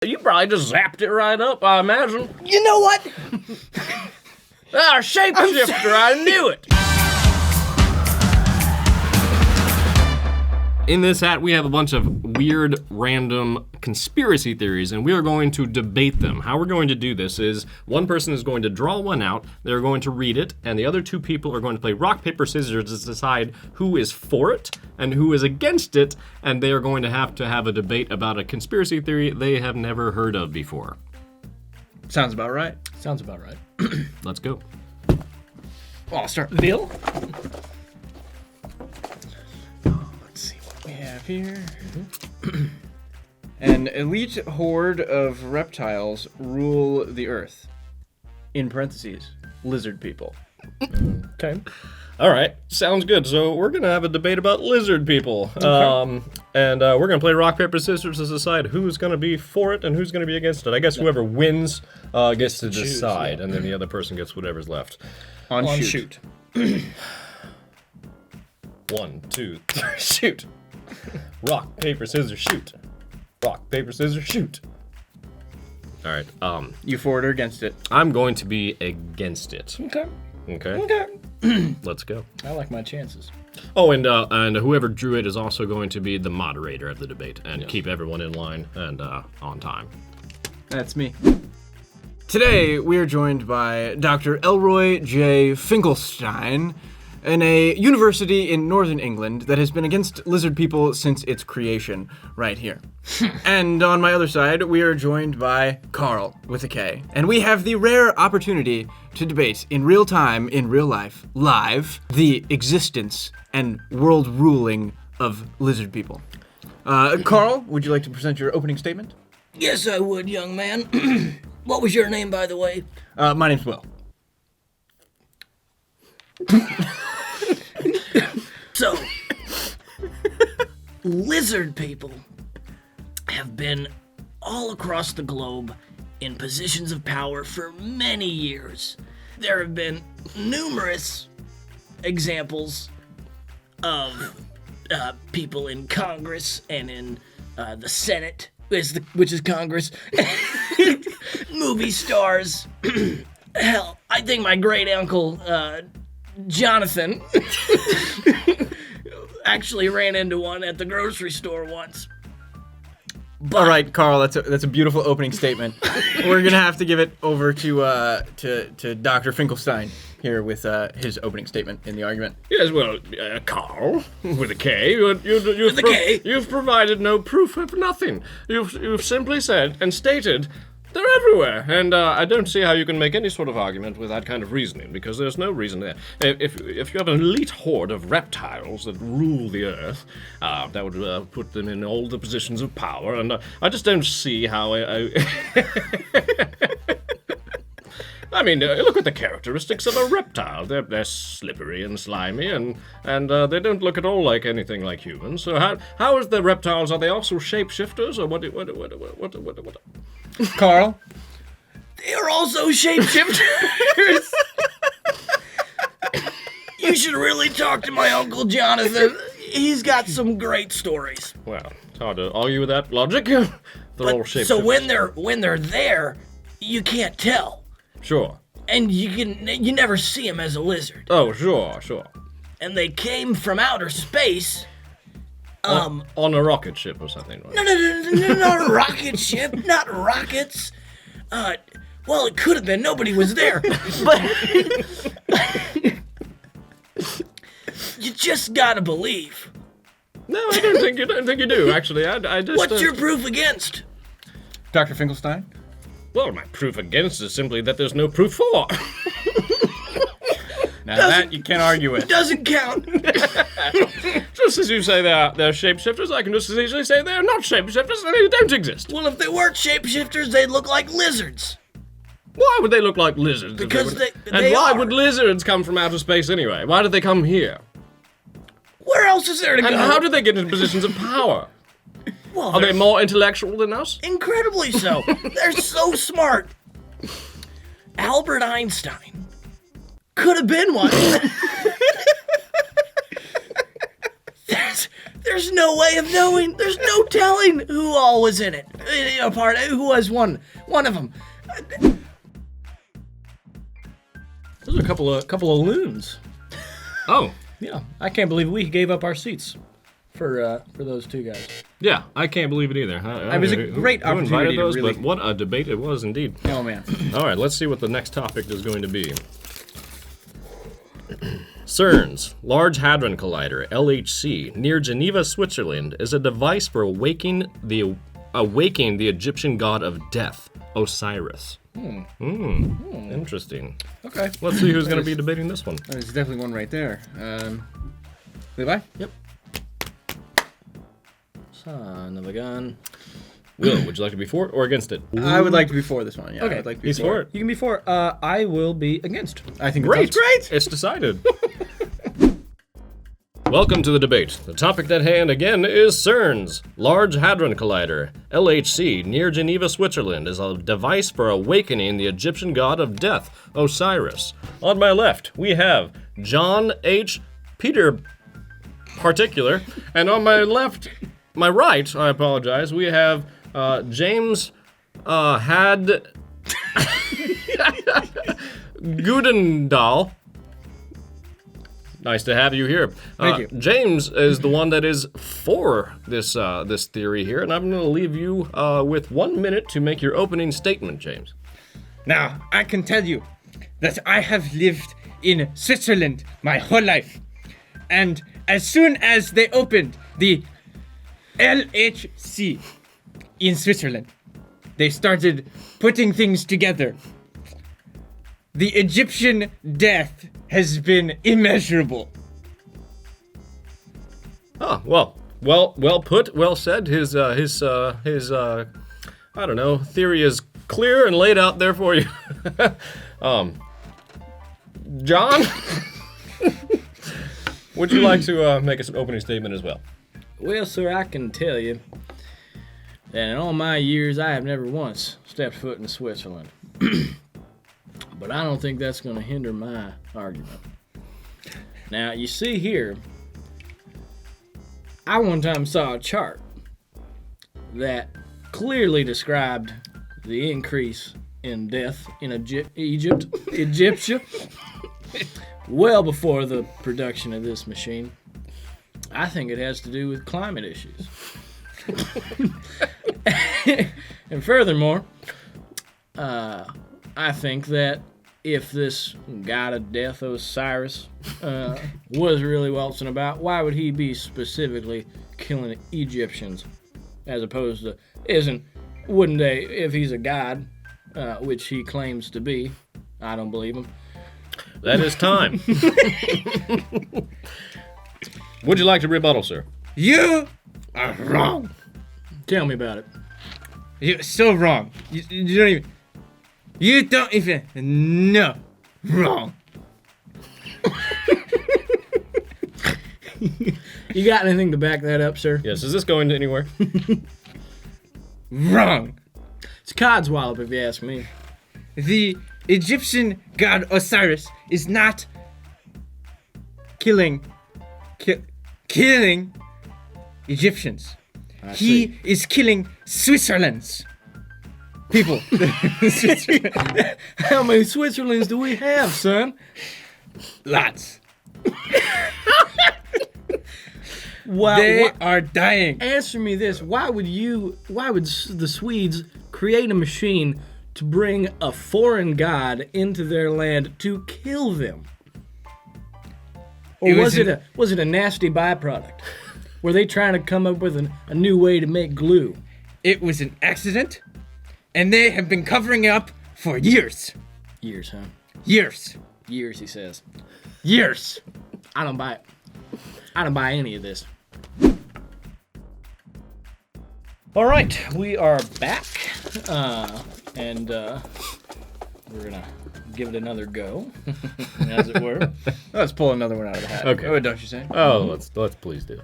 You probably just zapped it right up, I imagine. You know what? Shapeshifter, I knew it! In this hat, we have a bunch of weird, random conspiracy theories, and we are going to debate them. How we're going to do this is, one person is going to draw one out, they're going to read it, and the other two people are going to play rock, paper, scissors to decide who is for it and who is against it, and they are going to have a debate about a conspiracy theory they have never heard of before. Sounds about right. Sounds about right. Let's go. Well, I'll start with Bill. Let's see what we have here. An elite horde of reptiles rule the earth. In parentheses, lizard people. Okay. All right. Sounds good. So we're going to have a debate about lizard people. Okay. And we're going to play rock, paper, scissors to decide who's going to be for it and who's going to be against it. I guess whoever wins gets to decide, and then the other person gets whatever's left. On shoot. 1, 2, 3, shoot. Rock, paper, scissors, shoot. Rock, paper, scissors, shoot. All right. You for it or against it? I'm going to be against it. Okay. Okay. Let's go. I like my chances. Oh, and whoever drew it is also going to be the moderator of the debate and keep everyone in line and on time. That's me. Today, we are joined by Dr. Elroy J. Finkelstein in a university in northern England that has been against lizard people since its creation, right here. And on my other side, we are joined by Carl, with a K. And we have the rare opportunity to debate in real time, in real life, live, the existence and world ruling of lizard people. Carl, would you like to present your opening statement? Yes, I would, young man. What was your name, by the way? My name's Will. So, lizard people have been all across the globe in positions of power for many years. There have been numerous examples of people in Congress and in the Senate, which is Congress, movie stars. Hell, I think my great uncle Jonathan actually ran into one at the grocery store once. All right, Carl, that's a beautiful opening statement. We're gonna have to give it over to Dr. Finkelstein here with his opening statement in the argument. Yes, well, Carl, with a K, you've provided no proof of nothing. You've simply said and stated they're everywhere, and I don't see how you can make any sort of argument with that kind of reasoning, because there's no reason there. If you have an elite horde of reptiles that rule the earth, that would put them in all the positions of power, and I just don't see how I mean, look at the characteristics of a reptile. They're slippery and slimy, and they don't look at all like anything like humans. So how is the reptiles? Are they also shapeshifters, or what? Carl? They are also shapeshifters. You should really talk to my Uncle Jonathan. He's got some great stories. Well, it's hard to argue with that logic. They're all shapeshifters. So when they're there, you can't tell. Sure. And you never see them as a lizard. Oh, sure. And they came from outer space. On a rocket ship or something, right? No, not a rocket ship, not rockets. Well, it could have been. Nobody was there. But you just gotta believe. No, I don't think you do. Actually, I just. What's your proof against? Dr. Finkelstein? Well, my proof against is simply that there's no proof for. Now that you can't argue with. Doesn't count. Just as you say they're shapeshifters, I can just as easily say they're not shapeshifters and they don't exist. Well, if they weren't shapeshifters, they'd look like lizards. Why would they look like lizards? Because they And why are. would lizards come from outer space anyway? Why did they come here? Where else is there to And go? how did they get into positions of power? Well, Are they more intellectual than us? incredibly so. They're so smart. Albert Einstein could have been one. There's no way of knowing. There's no telling who all was in it. apart. Who was one of them? Those are a couple of loons. Oh, Yeah, I can't believe we gave up our seats for those two guys. yeah, I can't believe it either. It was a great who invited opportunity to those, really- but what a debate it was indeed. Oh man. All right, let's see what the next topic is going to be. CERN's Large Hadron Collider, LHC, near Geneva, Switzerland, is a device for awakening the Egyptian god of death, Osiris. Interesting. Okay. Let's see who's going to be debating this one. There's definitely one right there. Levi? Yep. Son of a gun. Will, would you like to be for it or against it? I would like to be for this one. Yeah, Okay. I would like to be He's for it. You can be for. I will be against. I think Great. that's great. It's decided. Welcome to the debate. The topic at hand again is CERN's Large Hadron Collider, LHC, near Geneva, Switzerland, is a device for awakening the Egyptian god of death, Osiris. On my left, we have John H. Peter Particular, and on my right, I apologize, we have James Had Gudendal. Nice to have you here. Thank you. James is the one that is for this this theory here, and I'm going to leave you with 1 minute to make your opening statement, James. Now, I can tell you that I have lived in Switzerland my whole life. And as soon as they opened the LHC in Switzerland, they started putting things together. The Egyptian death has been immeasurable. Oh, well put, well said. His I don't know, theory is clear and laid out there for you. John, would you like to make us an opening statement as well? Well, sir, I can tell you that in all my years, I have never once stepped foot in Switzerland. But I don't think that's going to hinder my argument. Now, you see here, I one time saw a chart that clearly described the increase in death in Egyptia, well before the production of this machine. I think it has to do with climate issues. And furthermore, I think that if this god of death, Osiris, was really waltzing about, why would he be specifically killing Egyptians as opposed to wouldn't they, if he's a god, which he claims to be, I don't believe him. That is time. Would you like to rebuttal, sir? You are wrong. Tell me about it. You're so wrong. You don't even know. Wrong. You got anything to back that up, sir? Yes, is this going anywhere? Wrong. It's codswallop, if you ask me. The Egyptian god Osiris is not killing Egyptians. He is killing Switzerland's people. How many Switzerlands do we have, son? Lots. Wow. They are dying. Answer me this: why would the Swedes create a machine to bring a foreign god into their land to kill them? Or was it a nasty byproduct? Were they trying to come up with a new way to make glue? It was an accident, and they have been covering it up for years. Years, huh? Years. Years, he says. Years. I don't buy it. I don't buy any of this. All right, we are back, and we're gonna give it another go, as it were. Let's pull another one out of the hat. Okay. Oh, don't you say? Oh, let's please do.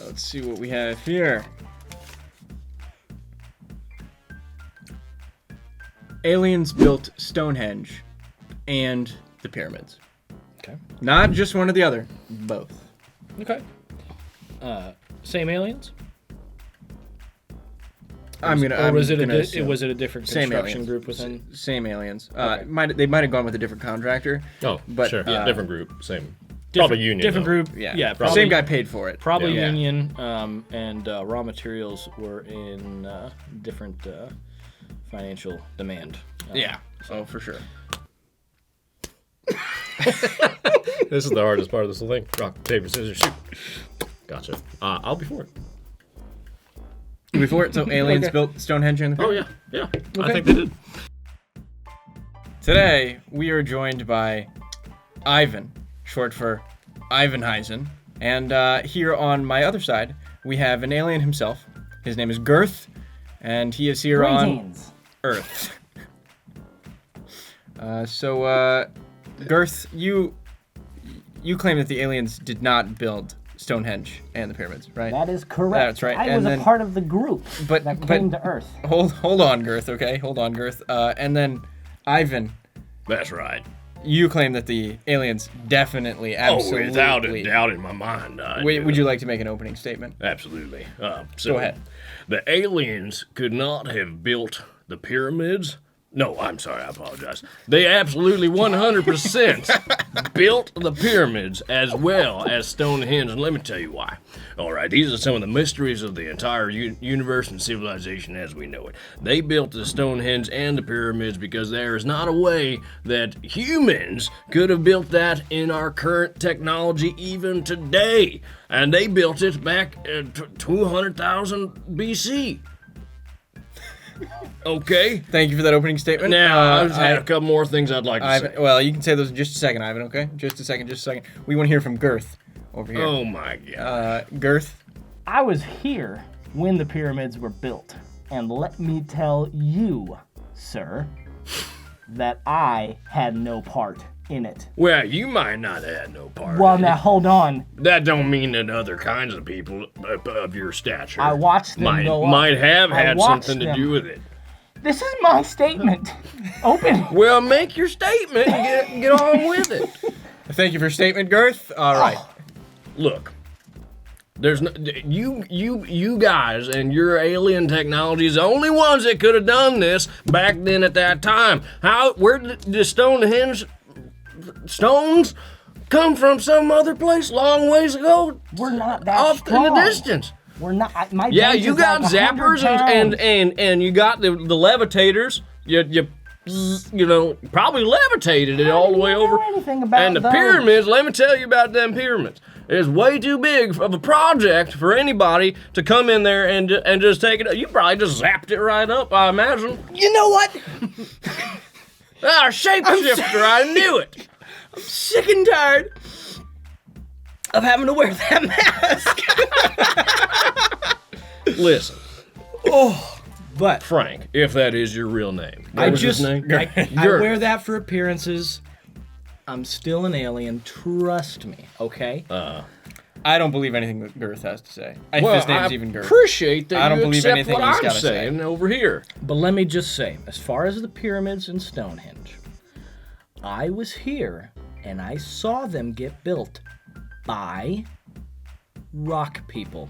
Let's see what we have here. Aliens built Stonehenge and the pyramids. Okay. Not just one or the other, both. Okay. Same aliens? Or was it assume. was it a different Same construction aliens. group within? Same aliens. They might have gone with a different contractor. Oh, But, sure. uh, Different group. Same. Probably union. Different though. group. Yeah, probably, same guy paid for it. Probably Yeah. union. And raw materials were in different financial demand. Yeah. Oh, for sure. This is the hardest part of this whole thing. Rock, paper, scissors, shoot. Gotcha. I'll be for it. Before it, so aliens built Stonehenge in the Oh, pyramid? yeah. I think they did. Today, we are joined by Ivan, short for Ivanheisen. And here on my other side, we have an alien himself. His name is Girth, and he is here on Earth. Girth, you claim that the aliens did not build Stonehenge and the pyramids, right? That is correct. That's right. I And was then- a part of the group But- that but- came to Earth. Hold on, Girth, okay? Hold on, Girth. And then, Ivan, That's right. you claim that the aliens definitely, absolutely... Oh, without a doubt in my mind. Would you like to make an opening statement? Absolutely. Go ahead. The aliens could not have built the pyramids. No, I'm sorry, I apologize. They absolutely 100% built the pyramids as well as Stonehenge, and let me tell you why. All right, these are some of the mysteries of the entire universe and civilization as we know it. They built the Stonehenge and the pyramids because there is not a way that humans could have built that in our current technology even today. And they built it back at 200,000 BC. Okay. Thank you for that opening statement. Now, I just had a couple more things I'd like to Ivan, say. well, you can say those in just a second, Ivan, okay? Just a second. We want to hear from Girth over here. Oh my God. Girth, I was here when the pyramids were built. And let me tell you, sir, that I had no part in it. Well, you might not have had no part. Well, in now it. hold on. That don't mean that other kinds of people of your stature I watched them go up. might have I had watched something to them. do with it. This is my statement. Open. Well, make your statement and get on with it. thank you for your statement, Girth. All right. Look, there's no, you guys and your alien technology is the only ones that could have done this back then at that time. Where did the Stonehenge stones come from? Some other place long ways ago, We're not that off strong. in the distance. We're not. My Yeah, bench you is got like 100 zappers pounds. and you got the levitators. You know, probably levitated it all the way you know over. anything about And the those? pyramids, let me tell you about them pyramids. It's way too big of a project for anybody to come in there and just take it. You probably just zapped it right up, I imagine. You know what? Shapeshifter, I knew it. Sick and tired of having to wear that mask. Listen, But Frank, if that is your real name. I What was his just name? I wear that for appearances. I'm still an alien. Trust me, okay? I don't believe anything that Girth has to say. If Well, his name's I even Girth. appreciate that I don't you believe accept anything what he's I'm gotta say. saying over here. But let me just say, as far as the pyramids and Stonehenge, I was here and I saw them get built by rock people.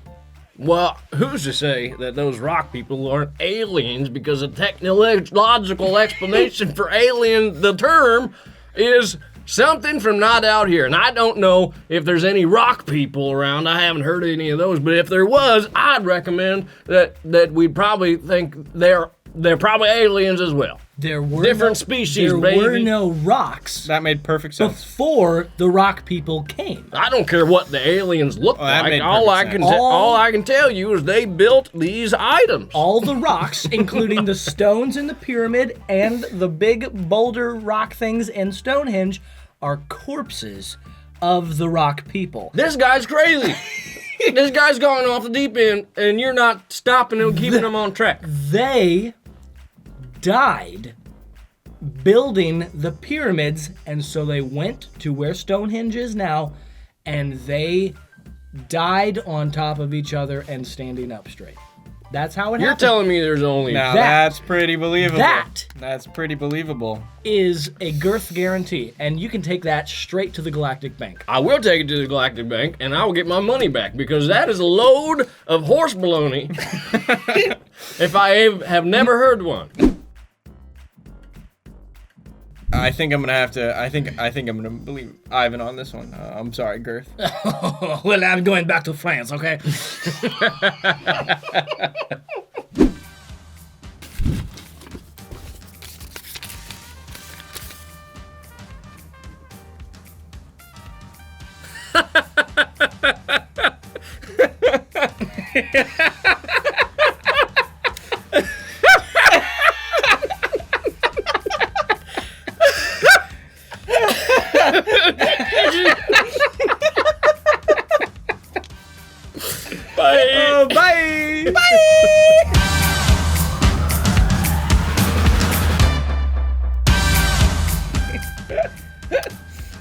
Well, who's to say that those rock people aren't aliens? Because a technological explanation for alien, the term, is something from not out here. And I don't know if there's any rock people around. I haven't heard any of those. But if there was, I'd recommend that we'd probably think they're probably aliens as well. There were Different species, There baby. were no rocks That made perfect sense. before the rock people came. I don't care what the aliens look that like. made All I perfect can sense. all I can tell you is they built these items. All the rocks, including the stones in the pyramid and the big boulder rock things in Stonehenge, are corpses of the rock people. This guy's crazy. This guy's going off the deep end, and you're not stopping him, keeping him on track. They died building the pyramids, and so they went to where Stonehenge is now, and they died on top of each other and standing up straight. That's how it You're happened. telling me there's only... Now That- that's pretty believable. That's pretty believable. Is a girth guarantee, and you can take that straight to the Galactic Bank. I will take it to the Galactic Bank, and I will get my money back, because that is a load of horse baloney. If I have never heard one. I think I'm gonna have to. I think I'm gonna believe Ivan on this one. I'm sorry, Girth. Well, I'm going back to France, okay? Oh, bye.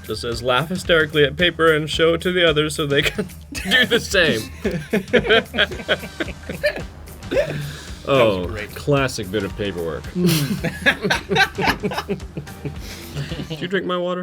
Just says, laugh hysterically at paper and show it to the others so they can do the same. Oh, classic bit of paperwork. Did you drink my water?